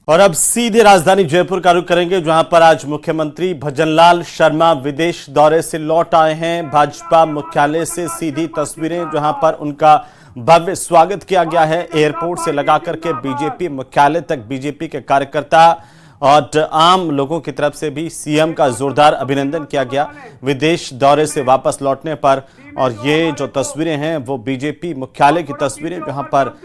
और अब सीधे राजधानी जयपुर का रुख करेंगे, जहां पर आज मुख्यमंत्री भजनलाल शर्मा विदेश दौरे से लौट आए हैं। भाजपा मुख्यालय से सीधी तस्वीरें, जहां पर उनका भव्य स्वागत किया गया है। एयरपोर्ट से लगा करके बीजेपी मुख्यालय तक बीजेपी के कार्यकर्ता और आम लोगों की तरफ से भी सीएम का जोरदार अभिनंदन किया गया विदेश दौरे से वापस लौटने पर। और ये जो तस्वीरें हैं वो बीजेपी मुख्यालय की तस्वीरें, जहां पर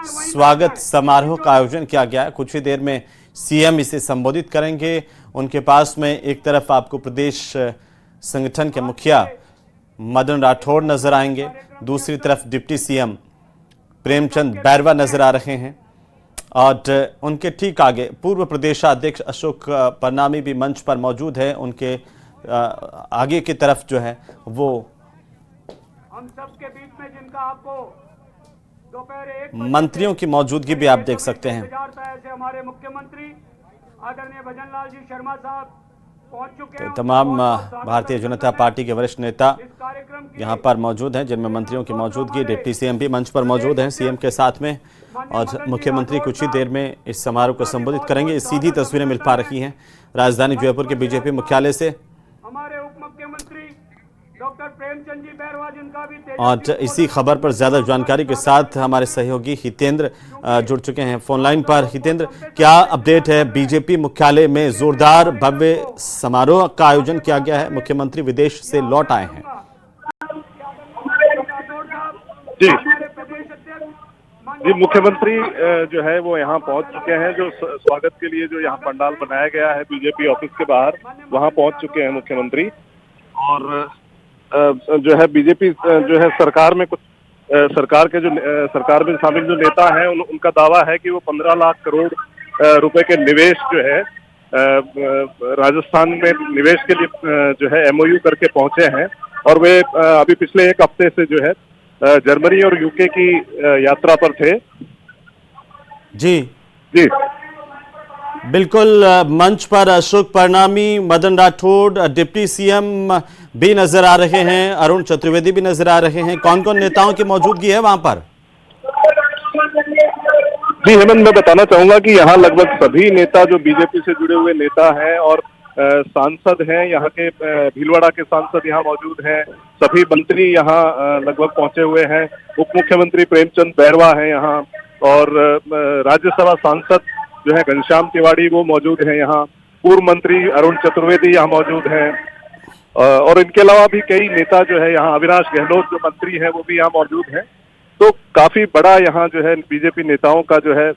स्वागत समारोह का आयोजन किया गया है। कुछ ही देर में सीएम इसे संबोधित करेंगे। उनके पास में एक तरफ आपको प्रदेश संगठन के मुखिया मदन राठौड़ नजर आएंगे, दूसरी तरफ डिप्टी सीएम प्रेमचंद बैरवा नजर आ रहे हैं और उनके ठीक आगे पूर्व प्रदेशाध्यक्ष अशोक परनामी भी मंच पर मौजूद है। उनके आगे की तरफ जो है वो हम सबके बीच में जिनका आपको मंत्रियों की मौजूदगी भी आप देख सकते हैं। हमारे मुख्यमंत्री आदरणीय भजनलाल जी शर्मा साहब पहुंच चुके हैं। तमाम भारतीय जनता पार्टी के वरिष्ठ नेता यहां पर मौजूद हैं, जिनमें मंत्रियों की मौजूदगी, डिप्टी सीएम भी मंच पर मौजूद हैं सीएम के साथ में। और मुख्यमंत्री कुछ ही देर में इस समारोह को संबोधित करेंगे। सीधी तस्वीरें मिल पा रही हैं राजधानी जयपुर के बीजेपी मुख्यालय से। हमारे उप मुख्यमंत्री डॉक्टर प्रेमचंद जी बैरवा, जिनका भी और इसी खबर पर ज्यादा जानकारी के साथ हमारे सहयोगी हितेंद्र जुड़ चुके हैं फोन लाइन पर। हितेंद्र, क्या अपडेट है? बीजेपी मुख्यालय में जोरदार भव्य समारोह का आयोजन किया गया है, मुख्यमंत्री विदेश से लौट आए हैं। जी, मुख्यमंत्री जो है वो यहाँ पहुंच चुके हैं। जो स्वागत के लिए जो यहाँ पंडाल बनाया गया है बीजेपी ऑफिस के बाहर, वहाँ पहुंच चुके हैं मुख्यमंत्री। और जो है बीजेपी जो है सरकार में कुछ सरकार के जो सरकार में शामिल जो नेता हैं उनका दावा है कि वो 15 लाख करोड़ रुपए के निवेश जो है राजस्थान में निवेश के लिए जो है एमओयू करके पहुंचे हैं। और वे अभी पिछले एक हफ्ते से जो है जर्मनी और यूके की यात्रा पर थे। जी जी बिल्कुल। मंच पर अशोक परनामी, मदन राठौड़, डिप्टी सीएम भी नजर आ रहे हैं, अरुण चतुर्वेदी भी नजर आ रहे हैं। कौन कौन नेताओं की मौजूदगी है वहां पर? जी हेमंत, मैं बताना चाहूंगा कि यहाँ लगभग सभी नेता जो बीजेपी से जुड़े हुए नेता हैं और सांसद हैं, यहाँ के भीलवाड़ा के सांसद यहाँ मौजूद हैं। सभी मंत्री यहाँ लगभग पहुंचे हुए हैं। उप मुख्यमंत्री प्रेमचंद बैरवा हैं यहाँ, और राज्यसभा सांसद जो है घनश्याम तिवारी वो मौजूद हैं यहाँ। पूर्व मंत्री अरुण चतुर्वेदी यहाँ मौजूद हैं। और इनके अलावा भी कई नेता जो है यहाँ, अविनाश गहलोत जो मंत्री हैं वो भी यहाँ मौजूद हैं। तो काफी बड़ा यहाँ जो है बीजेपी नेताओं का जो है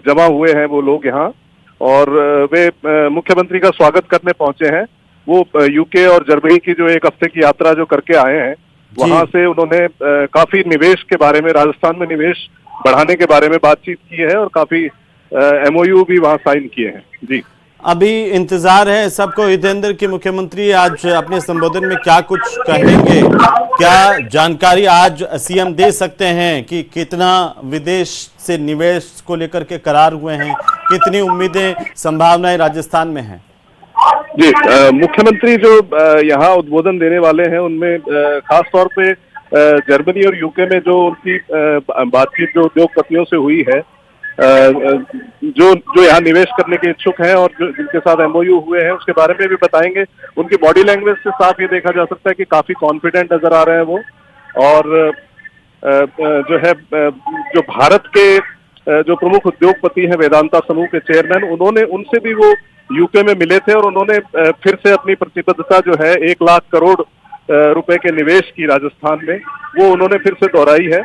जमा हुए हैं वो लोग यहाँ। और वे मुख्यमंत्री का स्वागत करने पहुंचे हैं। वो यूके और जर्मनी की जो एक हफ्ते की यात्रा जो करके आए हैं, वहां से उन्होंने काफी निवेश के बारे में, राजस्थान में निवेश बढ़ाने के बारे में बातचीत की है और काफी एमओयू भी वहां साइन किए हैं। जी, अभी इंतजार है सबको हितेंद्र की मुख्यमंत्री आज अपने संबोधन में क्या कुछ कहेंगे। क्या जानकारी आज सीएम दे सकते हैं कि कितना विदेश से निवेश को लेकर के करार हुए हैं, कितनी उम्मीदें, संभावनाएं राजस्थान में हैं? जी, मुख्यमंत्री जो यहाँ उद्बोधन देने वाले हैं उनमें खास तौर पे जर्मनी और यूके में जो उनकी बातचीत जो उद्योगपतियों से हुई है, जो यहाँ निवेश करने के इच्छुक हैं और जो जिनके साथ एमओयू हुए हैं, उसके बारे में भी बताएंगे। उनकी बॉडी लैंग्वेज से साफ ये देखा जा सकता है कि काफी कॉन्फिडेंट नजर आ रहे हैं वो। और जो है जो भारत के जो प्रमुख उद्योगपति हैं, वेदांता समूह के चेयरमैन, उन्होंने उनसे भी वो यूके में मिले थे और उन्होंने फिर से अपनी प्रतिबद्धता जो है 1 लाख करोड़ रुपए के निवेश की राजस्थान में, वो उन्होंने फिर से दोहराई है।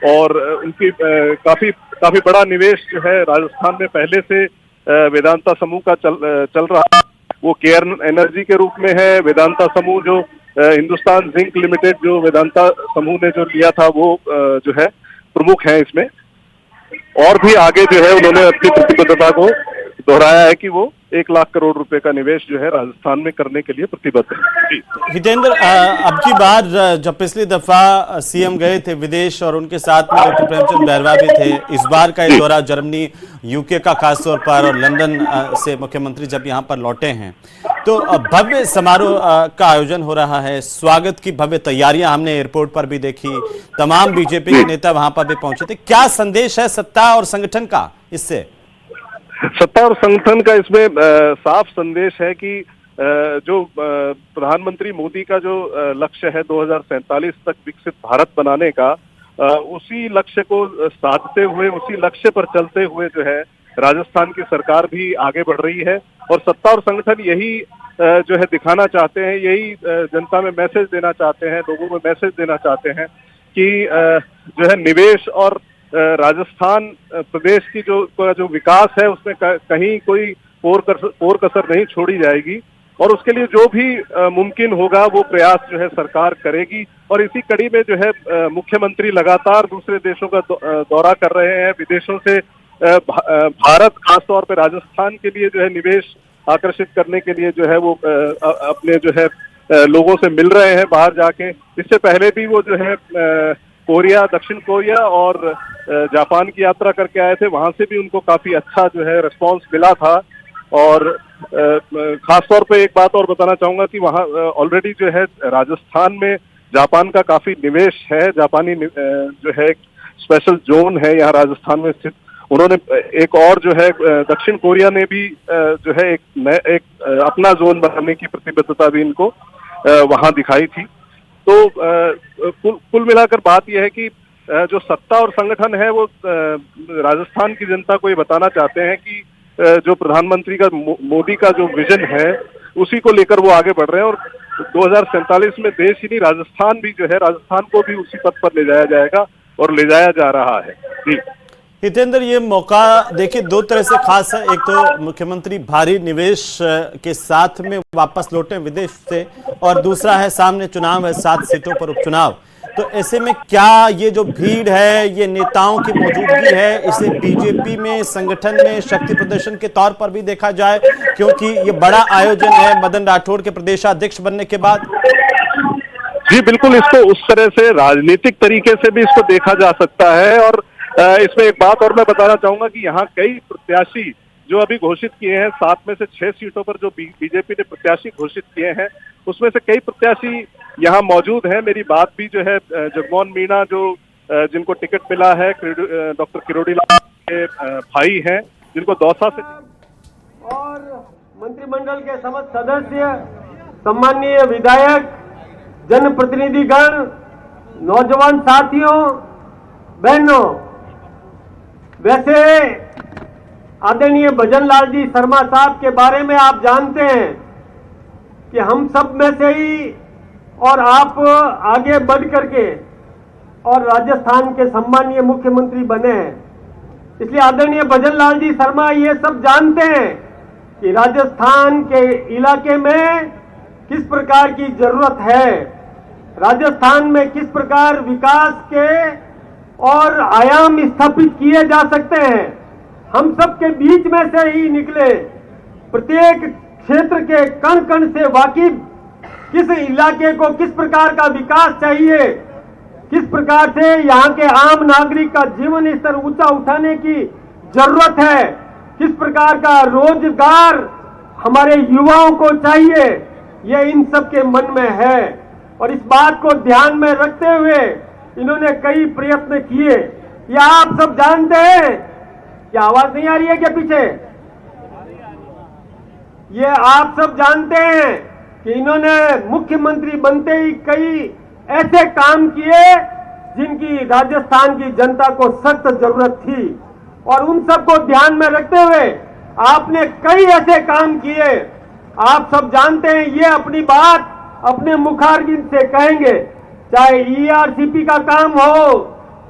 और उनकी काफी बड़ा निवेश जो है राजस्थान में पहले से वेदांता समूह का चल रहा है, वो केयर एनर्जी के रूप में है। वेदांता समूह जो हिंदुस्तान जिंक लिमिटेड जो वेदांता समूह ने जो लिया था, वो जो है प्रमुख है इसमें। और भी आगे जो है उन्होंने अपनी प्रतिबद्धता को दोहराया है कि वो 1 लाख करोड़ रुपए का निवेश जो है राजस्थान में करने के लिए प्रतिबद्ध है। हितेंद्र, अब की बार जब पिछली दफा सीएम गए थे विदेश और उनके साथ में डॉक्टर प्रेमचंद बैरवा भी थे, इस बार का ये दौरा जर्मनी, यूके का खासतौर पर, और लंदन से मुख्यमंत्री जब यहाँ पर लौटे हैं, तो भव्य समारोह का आयोजन हो रहा है। स्वागत की भव्य तैयारियां हमने एयरपोर्ट पर भी देखी, तमाम बीजेपी के नेता वहां पर भी पहुंचे थे। क्या संदेश है सत्ता और संगठन का इससे? सत्ता और संगठन का इसमें साफ संदेश है कि जो प्रधानमंत्री मोदी का जो लक्ष्य है 2047 तक विकसित भारत बनाने का, उसी लक्ष्य को साधते हुए, उसी लक्ष्य पर चलते हुए जो है राजस्थान की सरकार भी आगे बढ़ रही है। और सत्ता और संगठन यही जो है दिखाना चाहते हैं, यही जनता में मैसेज देना चाहते हैं, लोगों में मैसेज देना चाहते हैं कि जो है निवेश और राजस्थान प्रदेश की जो विकास है उसमें कहीं कोई पोर कसर नहीं छोड़ी जाएगी, और उसके लिए जो भी मुमकिन होगा वो प्रयास जो है सरकार करेगी। और इसी कड़ी में जो है मुख्यमंत्री लगातार दूसरे देशों का दौरा कर रहे हैं, विदेशों से भारत खासतौर पर राजस्थान के लिए जो है निवेश आकर्षित करने के लिए जो है वो अपने जो है लोगों से मिल रहे हैं बाहर जाके। इससे पहले भी वो जो है कोरिया, दक्षिण कोरिया और जापान की यात्रा करके आए थे, वहां से भी उनको काफी अच्छा जो है रिस्पॉन्स मिला था। और खासतौर पे एक बात और बताना चाहूंगा कि वहाँ ऑलरेडी जो है राजस्थान में जापान का काफी निवेश है, जापानी जो है स्पेशल जोन है यहाँ राजस्थान में स्थित। उन्होंने एक और जो है दक्षिण कोरिया ने भी जो है एक अपना जोन बनाने की प्रतिबद्धता भी इनको वहां दिखाई थी। तो कुल मिलाकर बात यह है कि जो सत्ता और संगठन है वो राजस्थान की जनता को ये बताना चाहते हैं कि जो प्रधानमंत्री का मोदी का जो विजन है उसी को लेकर वो आगे बढ़ रहे हैं, और 2047 में देश ही नहीं राजस्थान भी जो है, राजस्थान को भी उसी पथ पर ले जाया जाएगा और ले जाया जा रहा है। जी हितेंद्र, ये मौका देखिए दो तरह से खास है। एक तो मुख्यमंत्री भारी निवेश के साथ में वापस लौटे विदेश से, और दूसरा है सामने चुनाव है, 7 सीटों पर उपचुनाव। तो ऐसे में क्या ये जो भीड़ है, ये नेताओं की मौजूदगी है, इसे बीजेपी में संगठन में शक्ति प्रदर्शन के तौर पर भी देखा जाए, क्योंकि ये बड़ा आयोजन है मदन राठौड़ के प्रदेशाध्यक्ष बनने के बाद? जी बिल्कुल, इसको उस तरह से राजनीतिक तरीके से भी इसको देखा जा सकता है। और इसमें एक बात और मैं बताना चाहूंगा कि यहाँ कई प्रत्याशी जो अभी घोषित किए हैं, 7 में से 6 सीटों पर जो बीजेपी ने प्रत्याशी घोषित किए हैं, उसमें से कई प्रत्याशी यहाँ मौजूद हैं। मेरी बात भी जो है जगमोहन मीणा जो जिनको टिकट मिला है, डॉक्टर किरोड़ी लाल के भाई हैं, जिनको दौसा से, और मंत्रिमंडल के समस्त सदस्य, सम्माननीय विधायक, जनप्रतिनिधिगण, नौजवान साथियों, बहनों, वैसे आदरणीय भजनलाल जी शर्मा साहब के बारे में आप जानते हैं कि हम सब में से ही और आप आगे बढ़ करके और राजस्थान के सम्मानीय मुख्यमंत्री बने हैं। इसलिए आदरणीय भजनलाल जी शर्मा ये सब जानते हैं कि राजस्थान के इलाके में किस प्रकार की जरूरत है, राजस्थान में किस प्रकार विकास के और आयाम स्थापित किए जा सकते हैं। हम सब के बीच में से ही निकले, प्रत्येक क्षेत्र के कण कण से वाकिफ, किस इलाके को किस प्रकार का विकास चाहिए, किस प्रकार से यहाँ के आम नागरिक का जीवन स्तर ऊंचा उठाने की जरूरत है, किस प्रकार का रोजगार हमारे युवाओं को चाहिए, यह इन सब के मन में है। और इस बात को ध्यान में रखते हुए इन्होंने कई प्रयत्न किए। यह आप सब जानते हैं, क्या आवाज नहीं आ रही है क्या पीछे? ये आप सब जानते हैं कि इन्होंने मुख्यमंत्री बनते ही कई ऐसे काम किए जिनकी राजस्थान की जनता को सख्त जरूरत थी, और उन सबको ध्यान में रखते हुए आपने कई ऐसे काम किए। आप सब जानते हैं, ये अपनी बात अपने मुखारबिंद से कहेंगे, चाहे ईआरसीपी का काम हो,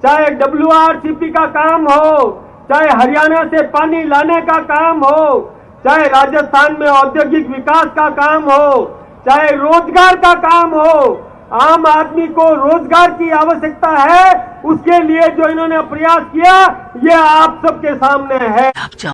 चाहे डब्ल्यूआरसीपी का काम हो, चाहे हरियाणा से पानी लाने का काम हो, चाहे राजस्थान में औद्योगिक विकास का काम हो, चाहे रोजगार का काम हो। आम आदमी को रोजगार की आवश्यकता है, उसके लिए जो इन्होंने प्रयास किया ये आप सबके सामने है।